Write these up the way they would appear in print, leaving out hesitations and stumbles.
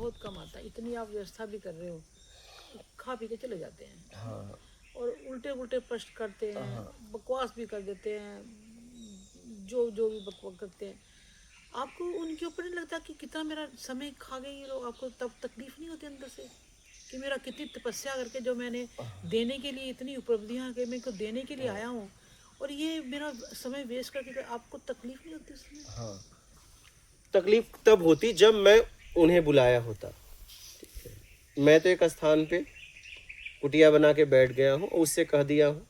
बहुत कम आता है। इतनी आप व्यवस्था भी कर रहे हो, खा पी के चले जाते हैं। हाँ और उल्टे उल्टे प्रश्न करते हैं, हाँ। बकवास भी कर देते हैं, जो जो भी बकवास करते हैं। आपको उनके ऊपर नहीं लगता कि कितना मेरा समय खा गए ये लोग? आपको तब तकलीफ नहीं होती अंदर से कि मेरा कितनी तपस्या करके जो मैंने देने के लिए इतनी उपलब्धियां कि मैं को देने के लिए आया हूँ, और ये मेरा समय वेस्ट करके? आपको तकलीफ नहीं होती उसमें? हाँ, तकलीफ तब होती जब मैं उन्हें बुलाया होता। मैं तो एक स्थान पे कुटिया बना के बैठ गया हूँ, उससे कह दिया हूँ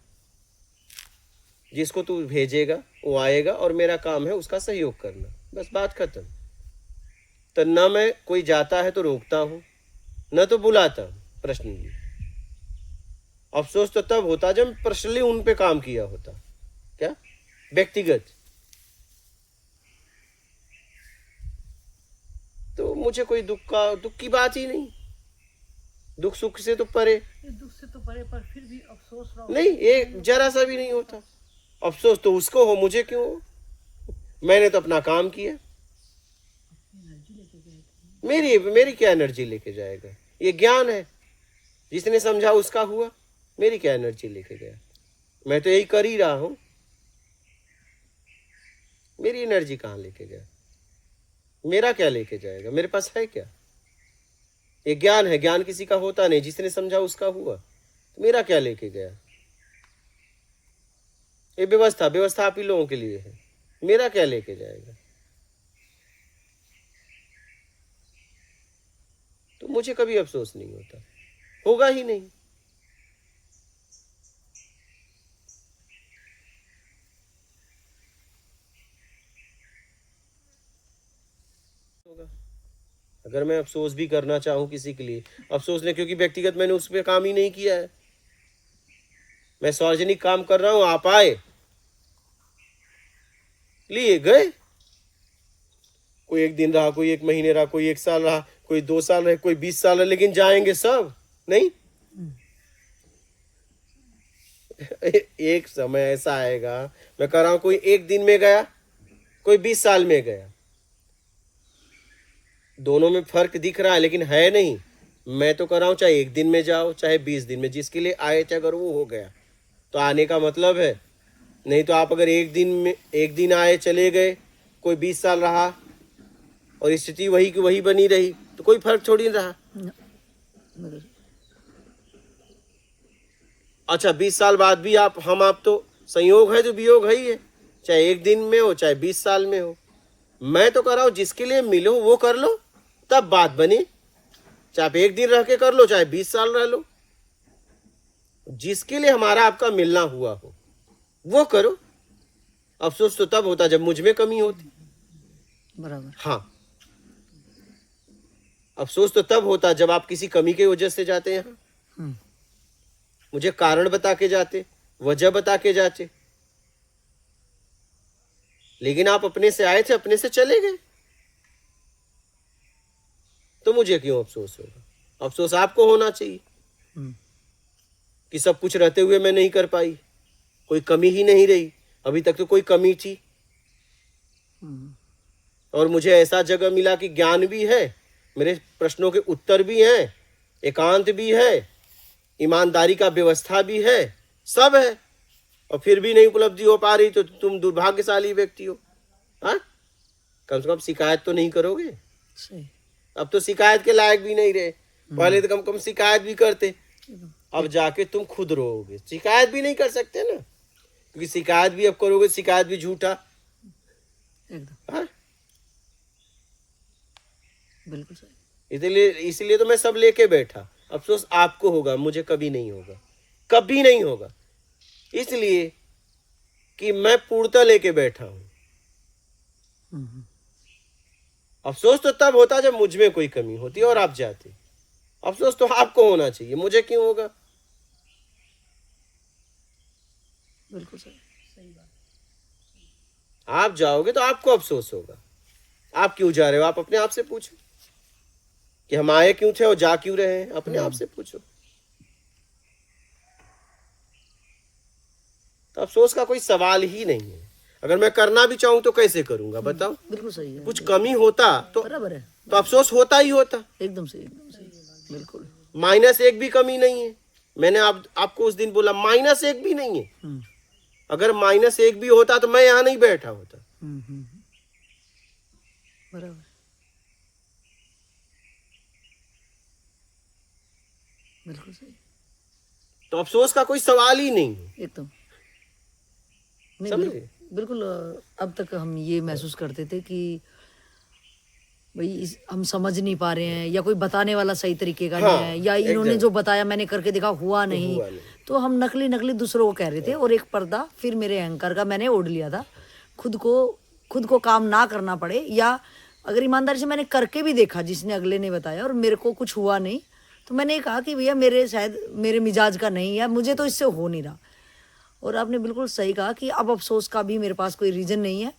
जिसको तू भेजेगा वो आएगा और मेरा काम है उसका सहयोग करना, बस बात खत्म। तो न मैं कोई जाता है तो रोकता हूँ, न तो बुलाता हूँ प्रश्न लिए। अफसोस तो तब होता जब पर्सनली उन पे काम किया होता, क्या व्यक्तिगत। तो मुझे कोई दुख की बात ही नहीं, दुख सुख से तो परे। ये दुख से तो परे, पर फिर भी अफसोस रहो नहीं, ये जरा सा भी नहीं होता। अफसोस तो उसको हो, मुझे क्यों हो? मैंने तो अपना काम किया। एनर्जी लेके गए थे। मेरी मेरी क्या एनर्जी लेके जाएगा? ये ज्ञान है, जिसने समझा उसका हुआ। मेरी क्या एनर्जी लेके गया? मैं तो यही कर ही रहा हूं। मेरी एनर्जी कहाँ लेके गया? मेरा क्या लेके जाएगा? मेरे पास है क्या? ये ज्ञान है, ज्ञान किसी का होता नहीं, जिसने समझा उसका हुआ। तो मेरा क्या लेके गया? ये व्यवस्था व्यवस्था आप ही लोगों के लिए है, मेरा क्या लेके जाएगा? तो मुझे कभी अफसोस नहीं होता, होगा ही नहीं। होगा अगर मैं अफसोस भी करना चाहूं किसी के लिए, अफसोस नहीं, क्योंकि व्यक्तिगत मैंने उस पर काम ही नहीं किया है। मैं सार्वजनिक काम कर रहा हूं, आप आए, लिए गए। कोई एक दिन रहा, कोई एक महीने रहा, कोई एक साल रहा, कोई 2 साल रहे, कोई 20 साल रहे, लेकिन जाएंगे सब नहीं। एक समय ऐसा आएगा, मैं कह रहा हूं, कोई एक दिन में गया, कोई 20 साल में गया। दोनों में फर्क दिख रहा है, लेकिन है नहीं। मैं तो कह रहा हूं चाहे एक दिन में जाओ चाहे 20 दिन में, जिसके लिए आए थे अगर वो हो गया तो आने का मतलब है। नहीं तो आप अगर एक दिन आए चले गए, कोई 20 साल रहा और स्थिति वही की वही बनी रही, तो कोई फर्क थोड़ी रहा। अच्छा, 20 साल बाद भी आप तो संयोग है तो वियोग है ही है, चाहे एक दिन में हो चाहे 20 साल में हो। मैं तो कह रहा हूं जिसके लिए मिलो वो कर लो, तब बात बनी। चाहे आप एक दिन रह के कर लो चाहे 20 साल रह लो, जिसके लिए हमारा आपका मिलना हुआ हो वो करो। अफसोस तो तब होता जब मुझ में कमी होती। बराबर। हाँ, अफसोस तो तब होता जब आप किसी कमी की वजह से जाते हैं। मुझे कारण बता के जाते, वजह बता के जाते, लेकिन आप अपने से आए थे, अपने से चले गए, तो मुझे क्यों अफसोस होगा? अफसोस आपको होना चाहिए कि सब कुछ रहते हुए मैं नहीं कर पाई, कोई कमी ही नहीं रही। अभी तक तो कोई कमी थी, और मुझे ऐसा जगह मिला कि ज्ञान भी है, मेरे प्रश्नों के उत्तर भी हैं, एकांत भी है, ईमानदारी का व्यवस्था भी है, सब है, और फिर भी नहीं उपलब्धि हो पा रही, तो तुम दुर्भाग्यशाली व्यक्ति हो। हाँ, कम से कम शिकायत तो नहीं करोगे। सही। अब तो शिकायत के लायक भी नहीं रहे, पहले तो कम शिकायत भी करते, अब जाके तुम खुद रोओगे। शिकायत भी नहीं कर सकते ना, क्योंकि शिकायत भी अब करोगे, शिकायत भी झूठा। एकदम। हाँ, बिल्कुल सही। इसलिए तो मैं सब लेके बैठा। अफसोस आपको होगा, मुझे कभी नहीं होगा, कभी नहीं होगा, इसलिए कि मैं पूर्णता लेके बैठा हूं। अफसोस तो तब होता जब मुझ में कोई कमी होती और आप जाते। अफसोस तो आपको होना चाहिए, मुझे क्यों होगा? बिल्कुल सही। सही बात। आप जाओगे तो आपको अफसोस होगा। आप क्यों जा रहे हो? आप अपने आप से पूछो कि हम आए क्यों थे और जा क्यों रहे हैं, अपने आप से पूछो। तो अफसोस का कोई सवाल ही नहीं है। अगर मैं करना भी चाहूँ तो कैसे करूंगा बताओ? बिल्कुल सही है, कुछ कमी होता बराबर है, तो अफसोस होता ही होता। एकदम सही, बिल्कुल। -1 भी कमी नहीं है। मैंने आपको उस दिन बोला -1 भी नहीं है। हम्म, अगर -1 भी होता तो मैं यहाँ नहीं बैठा होता। बराबर, बिल्कुल सही, तो अफसोस का कोई सवाल ही नहीं है। एकदम नहीं, समझे? बिल्कुल। अब तक हम ये महसूस करते थे कि भाई हम समझ नहीं पा रहे हैं, या कोई बताने वाला सही तरीके का नहीं है, या इन्होंने जो बताया मैंने करके देखा हुआ नहीं, तो हम नकली नकली दूसरों को कह रहे थे। और एक पर्दा फिर मेरे अहंकार का मैंने ओढ़ लिया था, खुद को काम ना करना पड़े, या अगर ईमानदारी से मैंने करके भी देखा जिसने अगले ने बताया और मेरे को कुछ हुआ नहीं, तो मैंने कहा कि भैया मेरे शायद मेरे मिजाज का नहीं है, मुझे तो इससे हो नहीं रहा। और आपने बिल्कुल सही कहा कि अब अफसोस का भी मेरे पास कोई रीज़न नहीं है,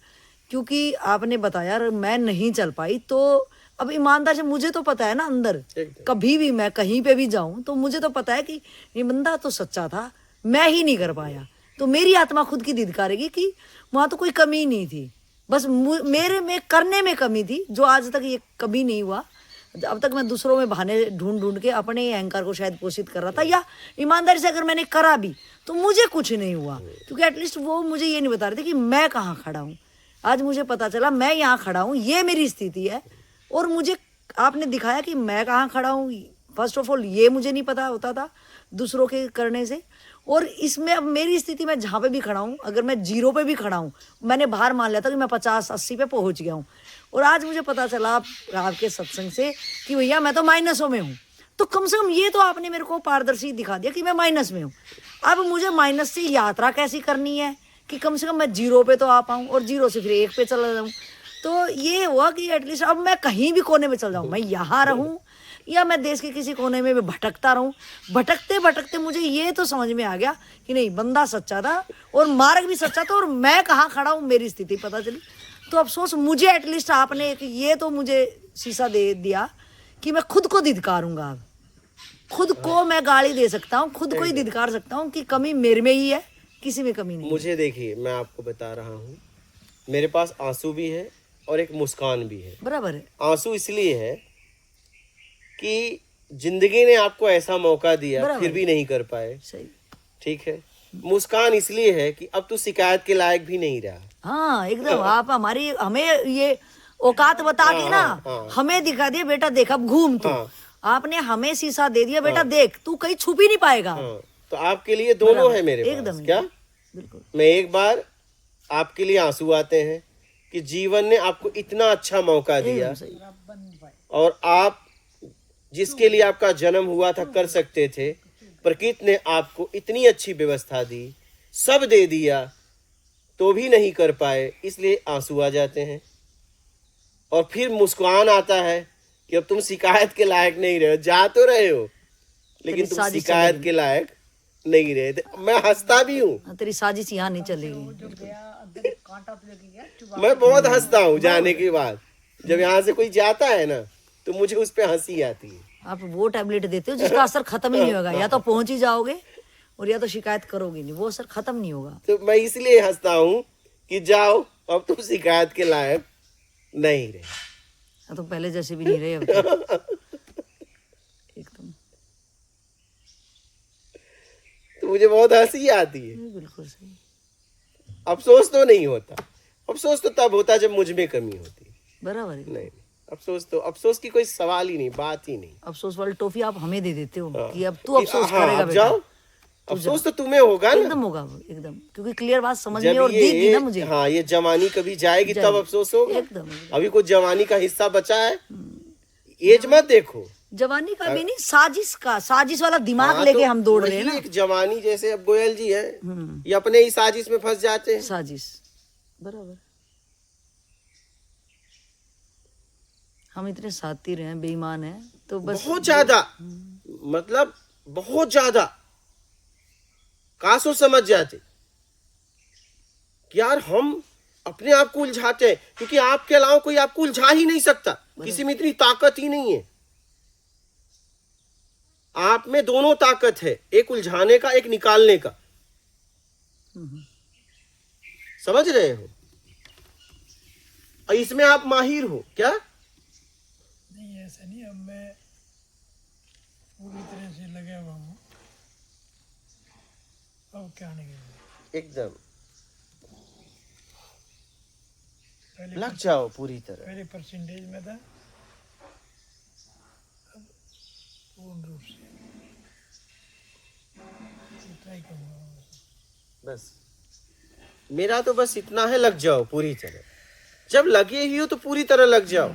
क्योंकि आपने बताया मैं नहीं चल पाई। तो अब ईमानदार से मुझे तो पता है ना, अंदर कभी भी मैं कहीं पे भी जाऊं तो मुझे तो पता है कि ये बंदा तो सच्चा था, मैं ही नहीं कर पाया। तो मेरी आत्मा खुद की धिक्कारेगी कि वहाँ तो कोई कमी नहीं थी, बस मेरे में करने में कमी थी, जो आज तक ये कभी नहीं हुआ। अब तक मैं दूसरों में बहाने ढूंढ ढूंढ के अपने अहंकार को शायद पोषित कर रहा था, या ईमानदारी से अगर मैंने करा भी तो मुझे कुछ नहीं हुआ, क्योंकि एटलीस्ट वो मुझे ये नहीं बता रहे थे कि मैं कहाँ खड़ा हूँ। आज मुझे पता चला मैं यहाँ खड़ा हूँ, ये मेरी स्थिति है, और मुझे आपने दिखाया कि मैं कहाँ खड़ा हूँ। फर्स्ट ऑफ ऑल ये मुझे नहीं पता होता था दूसरों के करने से, और इसमें अब मेरी स्थिति में जहाँ पे भी खड़ा हूँ, अगर मैं 0 पे भी खड़ा हूँ, मैंने बाहर मान लिया था कि मैं 50-80 पे पहुँच गया हूँ, और आज मुझे पता चला आपके सत्संग से कि भैया मैं तो माइनसों में हूँ। तो कम से कम ये तो आपने मेरे को पारदर्शी दिखा दिया कि मैं माइनस में हूँ। अब मुझे माइनस से यात्रा कैसी करनी है कि कम से कम मैं 0 पे तो आ पाऊँ, और 0 से फिर 1 पे चला जाऊँ। तो ये हुआ कि एटलीस्ट अब मैं कहीं भी कोने में चल जाऊँ, मैं यहाँ रहूँ या मैं देश के किसी कोने में भी भटकता रहूँ, भटकते भटकते मुझे ये तो समझ में आ गया कि नहीं, बंदा सच्चा था और मार्ग भी सच्चा था, और मैं कहाँ खड़ा हूँ मेरी स्थिति पता चली। तो अफसोस मुझे एटलीस्ट आपने ये तो मुझे शीशा दे दिया कि मैं खुद को धिक्कारूंगा। अब खुद को मैं गाली दे सकता हूँ, खुद को ही धिक्कार सकता हूँ कि कमी मेरे में ही है, किसी में कमी नहीं। मुझे देखिए, मैं आपको बता रहा हूँ, मेरे पास आंसू भी है और एक मुस्कान भी है। बराबर है। आंसू इसलिए है कि जिंदगी ने आपको ऐसा मौका दिया फिर भी नहीं कर पाए, सही, ठीक है। मुस्कान इसलिए है कि अब तू शिकायत के लायक भी नहीं रहा। हाँ एकदम, आप हमें ये औकात बता के ना हमें दिखा दिया, बेटा देख अब घूम तू। आपने हमें शीशा दे दिया, बेटा देख तू कहीं छुप ही नहीं पाएगा। तो आपके लिए दोनों है मेरे पास। एकदम क्या बिल्कुल। मैं एक बार आपके लिए आंसू आते हैं कि जीवन ने आपको इतना अच्छा मौका दिया, और आप जिसके लिए आपका जन्म हुआ था कर सकते थे, प्रकृति ने आपको इतनी अच्छी व्यवस्था दी, सब दे दिया, तो भी नहीं कर पाए, इसलिए आंसू आ जाते हैं। और फिर मुस्कुरान आता है कि अब तुम शिकायत के लायक नहीं रहे हो, जा तो रहे हो लेकिन तुम शिकायत के लायक नहीं रहे थे। मैं हंसता भी हूँ, तेरी साजिश यहाँ नहीं चलेगी। मैं बहुत हंसता हूँ जाने के बाद। जब यहाँ से कोई जाता है ना तो मुझे उस पर हंसी आती है। आप वो टैबलेट देते हो जिसका असर खत्म ही नहीं होगा, या तो पहुंच ही जाओगे और या तो शिकायत करोगे नहीं, वो असर खत्म नहीं होगा। तो मैं इसलिए हंसता हूँ कि जाओ, अब तुम शिकायत के लायक नहीं रहे। तो पहले जैसे भी नहीं रहे अब तो। एकदम, तो मुझे बहुत हंसी आती है। बिल्कुल सही। अफसोस तो नहीं होता, अफसोस तो तब होता जब मुझ में कमी होती। बराबर है। नहीं, अफसोस की कोई सवाल ही नहीं, बात ही नहीं। अफसोस वाली टॉफी आप हमें दे देते हो कि अब तू अफसोस करेगा बेटा। जाओ, अफसोस तो तुम्हें होगा ना। एकदम होगा, एकदम, क्योंकि क्लियर बात समझ में और दिख ना मुझे। हाँ, ये जवानी कभी जाएगी तब अफसोस होगा। एकदम। अभी कुछ जवानी का हिस्सा बचा है, एज मत देखो। जवानी का भी नहीं, साजिश वाला दिमाग लेके हम दौड़ रहे हैं ना। एक जवानी, जैसे अब गोयल जी है, ये अपने ही साजिश में फंस जाते हैं। साजिश, बराबर। हम इतने सातिर हैं, बेईमान हैं, तो बस बहुत ज्यादा, मतलब बहुत ज्यादा। काश वो समझ जाते कि यार हम अपने आप को उलझाते हैं, क्योंकि आपके अलावा कोई आपको उलझा ही नहीं सकता, किसी में इतनी ताकत ही नहीं है। आप में दोनों ताकत है, एक उलझाने का, एक निकालने का। समझ रहे हो? और इसमें आप माहिर हो क्या? नहीं ऐसा नहीं, अब मैं पूरी तरह से लगा हुआ हूँ। अब क्या निकलेगा? एकदम पहले लग जाओ पूरी तरह। पहले परसेंटेज में था, अब पूर्ण रूप से ट्राई करूँगा। बस मेरा तो बस इतना है, लग जाओ पूरी तरह। जब लगे ही हो तो पूरी तरह लग जाओ।